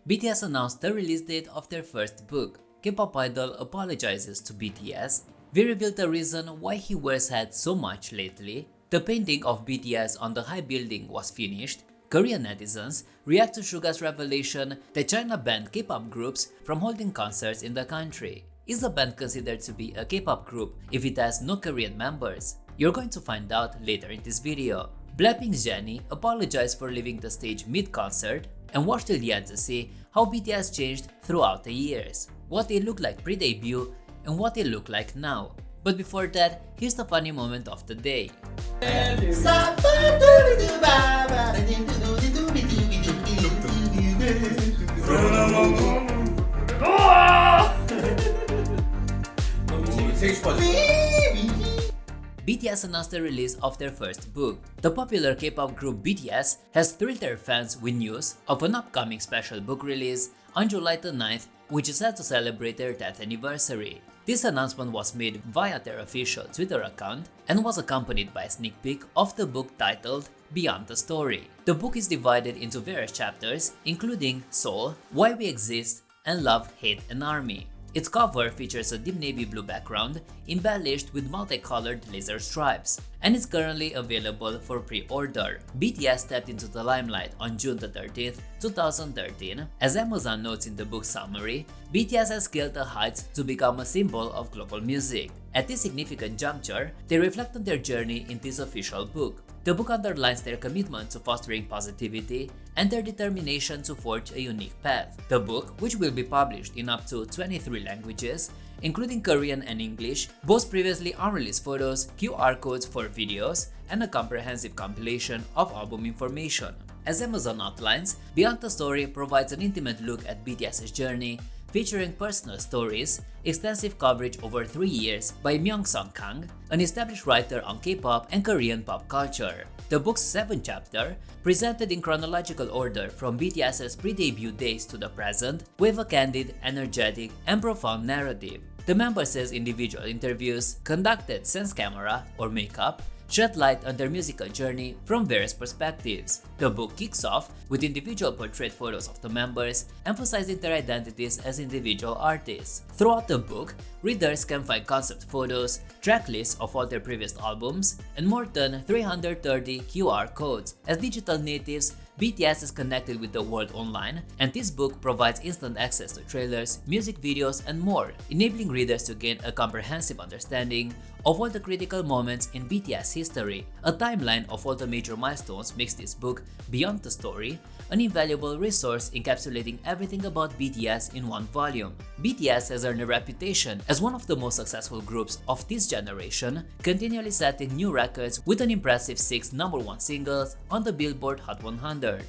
BTS announced the release date of their first book, Kpop idol apologizes to BTS. We revealed the reason why he wears hats so much lately. The painting of BTS on the HYBE building was finished. Korean netizens react to Suga's revelation that China banned K-pop groups from holding concerts in the country. Is the band considered to be a K-pop group if it has no Korean members? You're going to find out later in this video. BLACKPINK's Jennie apologized for leaving the stage mid-concert, and watch till the end to see how BTS changed throughout the years, what they look like pre-debut, and what they look like now. But before that, here's the funny moment of the day. BTS announced the release of their first book. The popular K-pop group BTS has thrilled their fans with news of an upcoming special book release on July 9th, which is set to celebrate their 10th anniversary. This announcement was made via their official Twitter account and was accompanied by a sneak peek of the book titled Beyond the Story. The book is divided into various chapters, including Soul, Why We Exist, and Love, Hate, and Army. Its cover features a deep navy blue background embellished with multicolored laser stripes, and is currently available for pre-order. BTS stepped into the limelight on June 13th, 2013. As Amazon notes in the book summary, BTS has scaled the heights to become a symbol of global music. At this significant juncture, they reflect on their journey in this official book. The book underlines their commitment to fostering positivity and their determination to forge a unique path. The book, which will be published in up to 23 languages, including Korean and English, boasts previously unreleased photos, QR codes for videos, and a comprehensive compilation of album information. As Amazon outlines, Beyond the Story provides an intimate look at BTS's journey, featuring personal stories, extensive coverage over 3 years by Myung-sung Kang, an established writer on K-pop and Korean pop culture. The book's 7th chapter, presented in chronological order from BTS's pre-debut days to the present, with a candid, energetic, and profound narrative. The members' individual interviews, conducted sans camera or makeup, shed light on their musical journey from various perspectives. The book kicks off with individual portrait photos of the members, emphasizing their identities as individual artists. Throughout the book, readers can find concept photos, track lists of all their previous albums, and more than 330 QR codes. As digital natives, BTS is connected with the world online, and this book provides instant access to trailers, music videos, and more, enabling readers to gain a comprehensive understanding of all the critical moments in BTS history. A timeline of all the major milestones makes this book, Beyond the Story, an invaluable resource encapsulating everything about BTS in one volume. BTS has earned a reputation as one of the most successful groups of this generation, continually setting new records with an impressive 6 #1 singles on the Billboard Hot 100.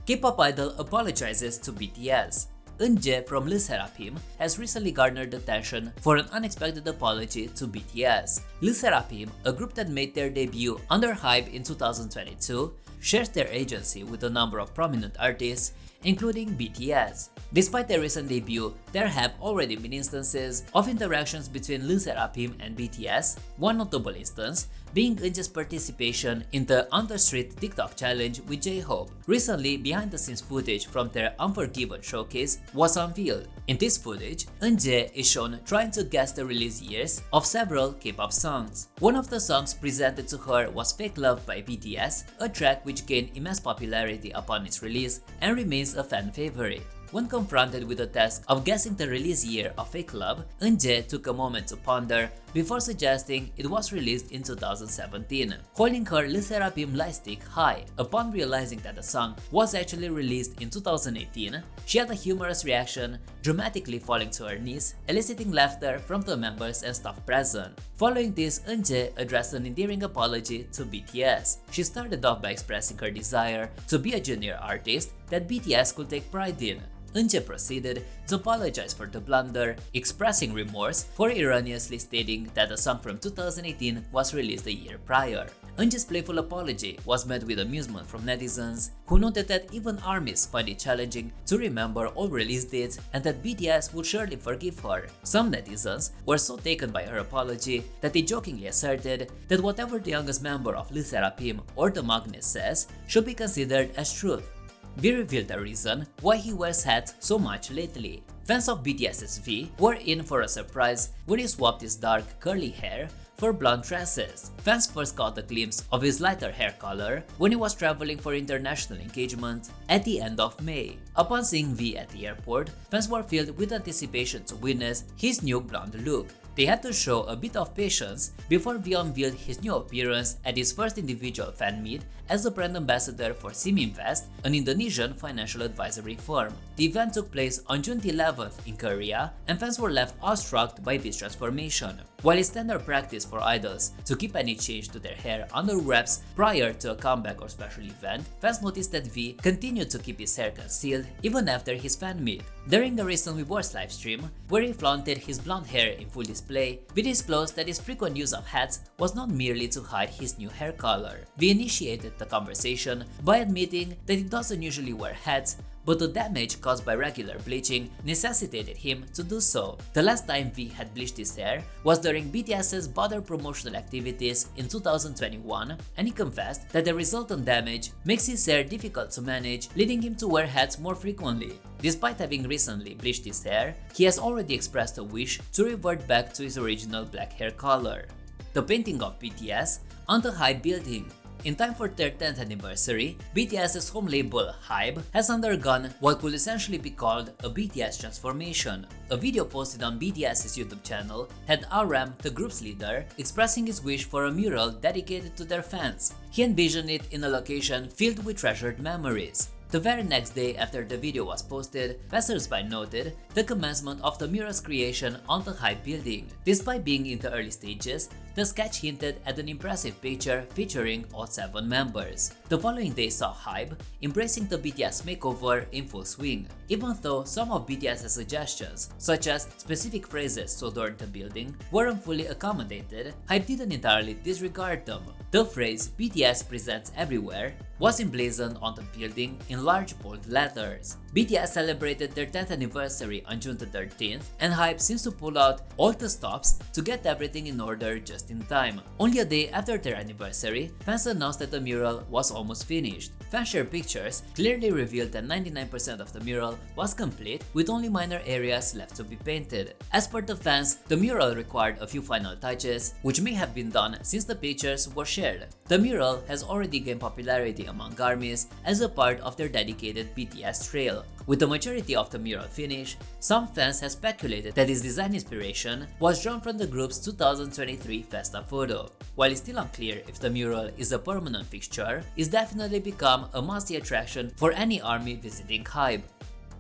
K-pop idol apologizes to BTS. Eunjae from LE SSERAFIM has recently garnered attention for an unexpected apology to BTS. LE SSERAFIM, a group that made their debut under HYBE in 2022, shares their agency with a number of prominent artists, including BTS. Despite their recent debut, there have already been instances of interactions between LE SSERAFIM and BTS, one notable instance being Eunjae's participation in the On the Street TikTok challenge with J-Hope. Recently, behind-the-scenes footage from their Unforgiven showcase was unveiled. In this footage, Eunjae is shown trying to guess the release years of several K-pop songs. One of the songs presented to her was Fake Love by BTS, a track which gained immense popularity upon its release and remains a fan favorite. When confronted with the task of guessing the release year of Fake Love, Eunjae took a moment to ponder before suggesting it was released in 2017, holding her LE SSERAFIM lightstick high. Upon realizing that the song was actually released in 2018, she had a humorous reaction, dramatically falling to her knees, eliciting laughter from the members and staff present. Following this, Eunjae addressed an endearing apology to BTS. She started off by expressing her desire to be a junior artist that BTS could take pride in. Eunjae proceeded to apologize for the blunder, expressing remorse for erroneously stating that a song from 2018 was released a year prior. Eunjae's playful apology was met with amusement from netizens, who noted that even ARMYs find it challenging to remember all release dates and that BTS would surely forgive her. Some netizens were so taken by her apology that they jokingly asserted that whatever the youngest member of LE SSERAFIM or the Magnet says should be considered as truth. V revealed the reason why he wears hats so much lately. Fans of BTS's V were in for a surprise when he swapped his dark curly hair for blonde tresses. Fans first caught a glimpse of his lighter hair color when he was traveling for international engagement at the end of May. Upon seeing V at the airport, fans were filled with anticipation to witness his new blonde look. They had to show a bit of patience before V unveiled his new appearance at his first individual fan meet as a brand ambassador for Siminvest, an Indonesian financial advisory firm. The event took place on June 11th in Korea, and fans were left awestruck by this transformation. While it's standard practice for idols to keep any change to their hair under wraps prior to a comeback or special event, fans noticed that V continued to keep his hair concealed even after his fan meet. During the recent Weverse livestream, where he flaunted his blonde hair in full display, V disclosed that his frequent use of hats was not merely to hide his new hair color. V initiated the conversation by admitting that he doesn't usually wear hats, but the damage caused by regular bleaching necessitated him to do so. The last time V had bleached his hair was during BTS's Butter promotional activities in 2021, and he confessed that the resultant damage makes his hair difficult to manage, leading him to wear hats more frequently. Despite having recently bleached his hair, he has already expressed a wish to revert back to his original black hair color. The painting of BTS on the HYBE building. In time for their 10th anniversary, BTS's home label HYBE has undergone what could essentially be called a BTS transformation. A video posted on BTS's YouTube channel had RM, the group's leader, expressing his wish for a mural dedicated to their fans. He envisioned it in a location filled with treasured memories. The very next day after the video was posted, passersby noted the commencement of the mural's creation on the HYBE building. Despite being in the early stages, the sketch hinted at an impressive picture featuring all 7 members. The following day saw HYBE embracing the BTS makeover in full swing. Even though some of BTS's suggestions, such as specific phrases to adorn the building, weren't fully accommodated, HYBE didn't entirely disregard them. The phrase "BTS presents everywhere" was emblazoned on the building in large bold letters. BTS celebrated their 10th anniversary on June 13th, and HYBE seems to pull out all the stops to get everything in order just in time. Only a day after their anniversary, fans announced that the mural was almost finished. Fan shared pictures clearly revealed that 99% of the mural was complete, with only minor areas left to be painted. As per the fans, the mural required a few final touches, which may have been done since the pictures were shared. The mural has already gained popularity among ARMYs as a part of their dedicated BTS trail. With the majority of the mural finished, some fans have speculated that its design inspiration was drawn from the group's 2023 Festa photo. While it's still unclear if the mural is a permanent fixture, it's definitely become a must-see attraction for any ARMY visiting HYBE.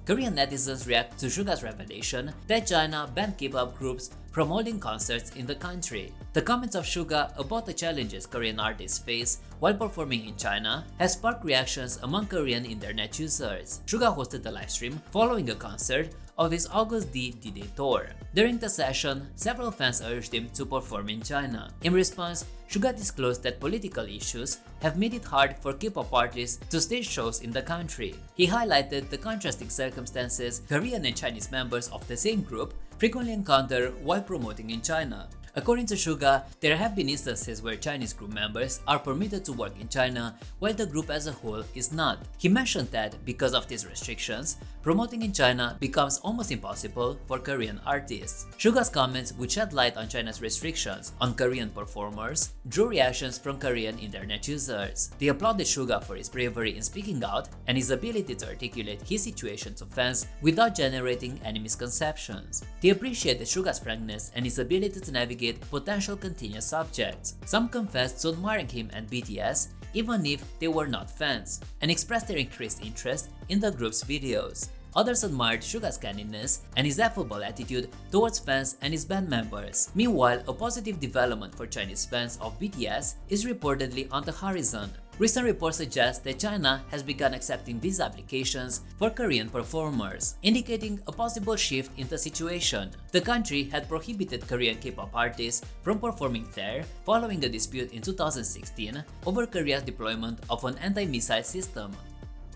Korean netizens react to Suga's revelation that China banned K-pop groups from holding concerts in the country. The comments of Suga about the challenges Korean artists face while performing in China has sparked reactions among Korean internet users. Suga hosted a livestream following a concert of his August D-Day tour. During the session, several fans urged him to perform in China. In response, Suga disclosed that political issues have made it hard for K-pop artists to stage shows in the country. He highlighted the contrasting circumstances Korean and Chinese members of the same group frequently encounter while promoting in China. According to Suga, there have been instances where Chinese group members are permitted to work in China while the group as a whole is not. He mentioned that because of these restrictions, promoting in China becomes almost impossible for Korean artists. Suga's comments, which shed light on China's restrictions on Korean performers, drew reactions from Korean internet users. They applauded Suga for his bravery in speaking out and his ability to articulate his situation to fans without generating any misconceptions. They appreciated Suga's frankness and his ability to navigate potential continuous subjects. Some confessed to admiring him and BTS even if they were not fans, and expressed their increased interest in the group's videos. Others admired Suga's candidness and his affable attitude towards fans and his band members. Meanwhile, a positive development for Chinese fans of BTS is reportedly on the horizon. Recent reports suggest that China has begun accepting visa applications for Korean performers, indicating a possible shift in the situation. The country had prohibited Korean K-pop artists from performing there following a dispute in 2016 over Korea's deployment of an anti-missile system.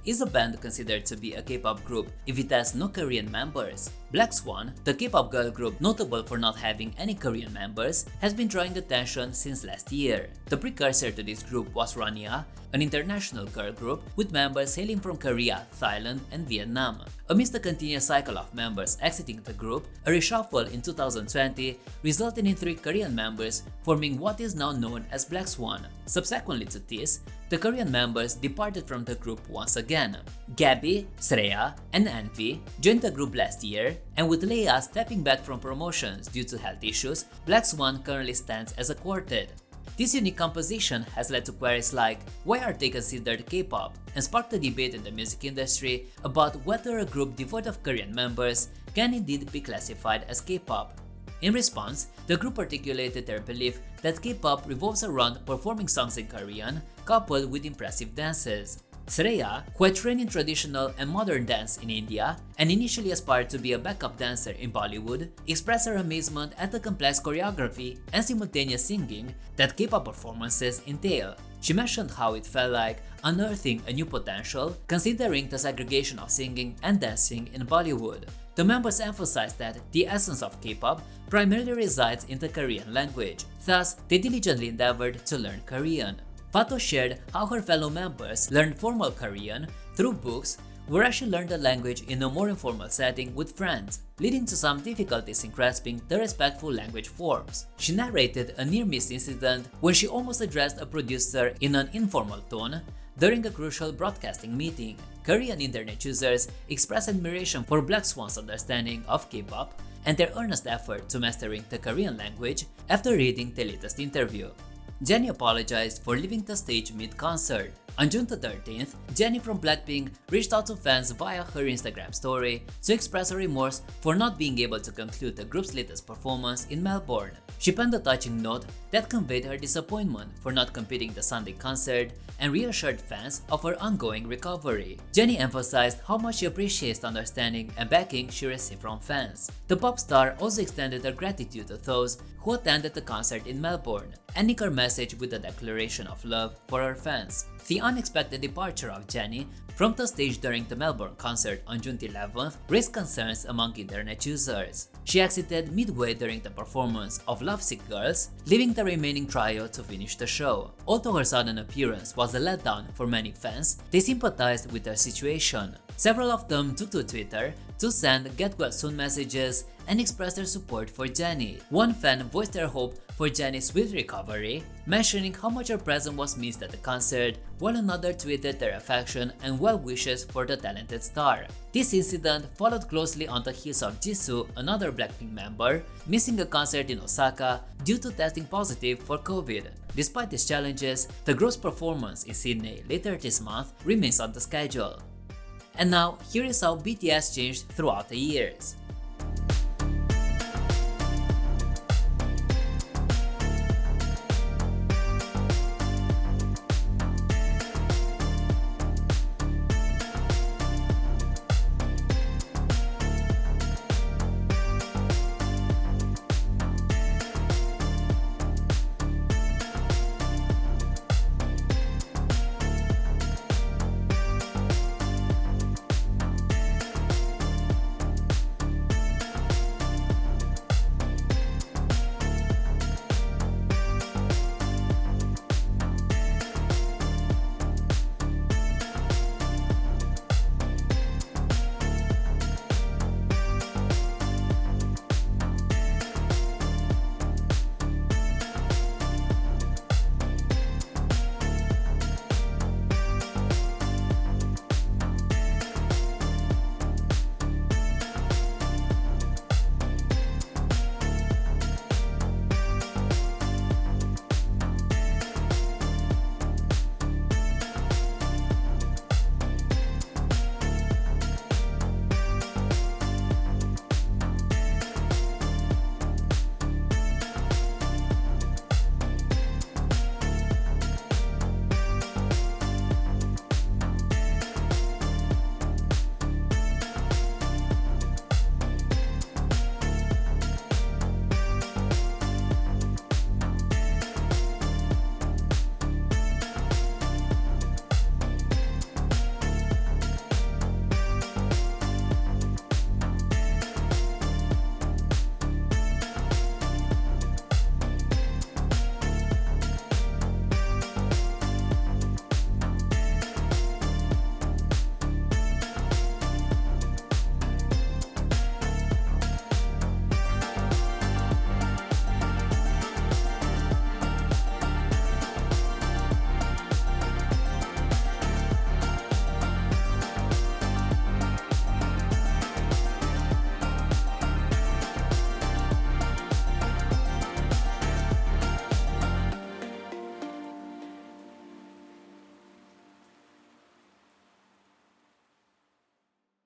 is a band considered to be a K-pop group if it has no Korean members. Black Swan, the K-pop girl group notable for not having any Korean members, has been drawing attention since last year. The precursor to this group was Rania, an international girl group with members hailing from Korea, Thailand, and Vietnam. Amidst the continuous cycle of members exiting the group, a reshuffle in 2020 resulted in 3 Korean members forming what is now known as Black Swan. Subsequently to this, the Korean members departed from the group once again. Gabby, Sreya, and Envy joined the group last year, and with Leia stepping back from promotions due to health issues, Black Swan currently stands as a quartet. This unique composition has led to queries like, why are they considered K-pop, and sparked a debate in the music industry about whether a group devoid of Korean members can indeed be classified as K-pop. In response, the group articulated their belief that K-pop revolves around performing songs in Korean coupled with impressive dances. Sreya, who had trained in traditional and modern dance in India and initially aspired to be a backup dancer in Bollywood, expressed her amazement at the complex choreography and simultaneous singing that K-pop performances entail. She mentioned how it felt like unearthing a new potential considering the segregation of singing and dancing in Bollywood. The members emphasized that the essence of K-pop primarily resides in the Korean language, thus they diligently endeavored to learn Korean. Fato shared how her fellow members learned formal Korean through books, whereas she learned the language in a more informal setting with friends, leading to some difficulties in grasping the respectful language forms. She narrated a near-miss incident when she almost addressed a producer in an informal tone during a crucial broadcasting meeting. Korean internet users expressed admiration for Black Swan's understanding of K-pop and their earnest effort to mastering the Korean language after reading the latest interview. Jennie apologized for leaving the stage mid-concert. On June 13th, Jennie from BLACKPINK reached out to fans via her Instagram story to express her remorse for not being able to conclude the group's latest performance in Melbourne. She penned a touching note that conveyed her disappointment for not completing the Sunday concert and reassured fans of her ongoing recovery. Jennie emphasized how much she appreciates the understanding and backing she received from fans. The pop star also extended her gratitude to those who attended the concert in Melbourne, ending her message with a declaration of love for her fans. The unexpected departure of Jennie from the stage during the Melbourne concert on June 11th raised concerns among internet users. She exited midway during the performance of Lovesick Girls, leaving the remaining trio to finish the show. Although her sudden appearance was a letdown for many fans, they sympathized with her situation. Several of them took to Twitter to send get well soon messages and express their support for Jennie. One fan voiced their hope for Jennie's swift recovery, mentioning how much her presence was missed at the concert, while another tweeted their affection and well wishes for the talented star. This incident followed closely on the heels of Jisoo, another BLACKPINK member, missing a concert in Osaka due to testing positive for COVID. Despite these challenges, the group's performance in Sydney later this month remains on the schedule. And now, here is how BTS changed throughout the years.